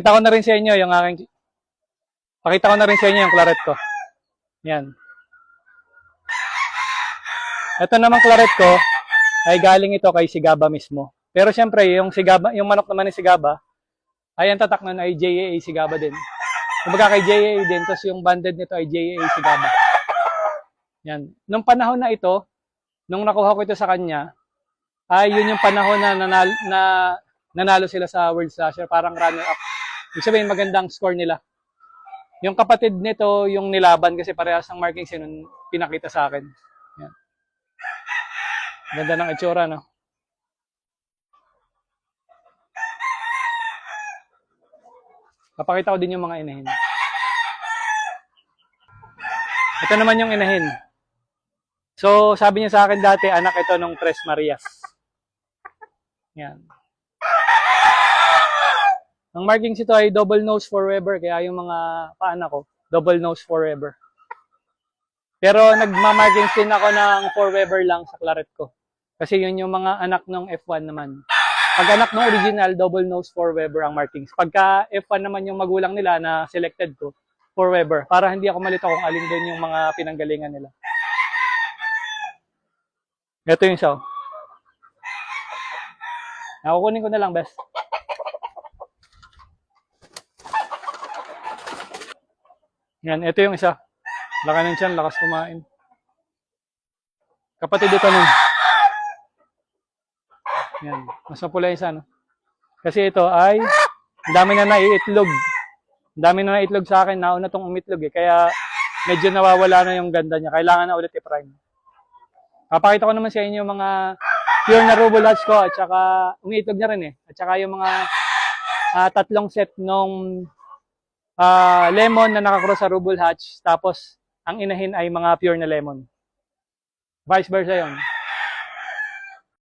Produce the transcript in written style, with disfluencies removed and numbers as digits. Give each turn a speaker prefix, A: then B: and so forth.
A: Pakita ko na rin sa inyo yung aking Pakita ko na rin sa inyo yung claret ko. Yan. Ito namang claret ko ay galing ito kay Sigaba mismo. Pero syempre, yung Sigaba, yung manok naman ni Sigaba, ay ang tatak nun ay JAA Sigaba din. Kumbaga kay JAA din, tapos yung banded nito ay JAA Sigaba. Yan. Nung panahon na ito, nung nakuha ko ito sa kanya, ay yun yung panahon na nanalo sila sa World Slasher, parang runner-up. Ibig sabihin, magandang score nila. Yung kapatid nito, yung nilaban kasi parehas ng markings yun, pinakita sa akin. Yan. Ganda ng itsura, no? Papakita ko din yung mga inahin. Ito naman yung inahin. So, sabi niya sa akin dati, anak ito nung Tres Marias. Yan. Ang markings ito ay double nose forever, kaya yung mga paanak ko, double nose forever. Pero nagmamarkings din ako ng forever lang sa claret ko. Kasi yun yung mga anak ng F1 naman. Pag anak ng original, double nose forever ang markings. Pagka F1 naman yung magulang nila na selected ko, forever. Para hindi ako malito kung alin doon yung mga pinanggalingan nila. Ito yung isa. Nakukunin ko na lang, best. Yan, ito yung isa. Laka ng tiyan, lakas kumain. Kapatid ito nun. Yan, mas mapula yung isa, no? Kasi ito ay, ang dami na naiitlog. Ang dami na naiitlog sa akin, nauna tong umitlog eh. Kaya, medyo nawawala na yung ganda niya. Kailangan na ulit i-prime. Papakita ko naman sa inyo yung mga pure na Rubble Hatch ko at saka umiitlog na rin eh. At saka yung mga tatlong set nung lemon na nakakross sa Rubble Hatch. Tapos ang inahin ay mga pure na lemon. Vice versa yun.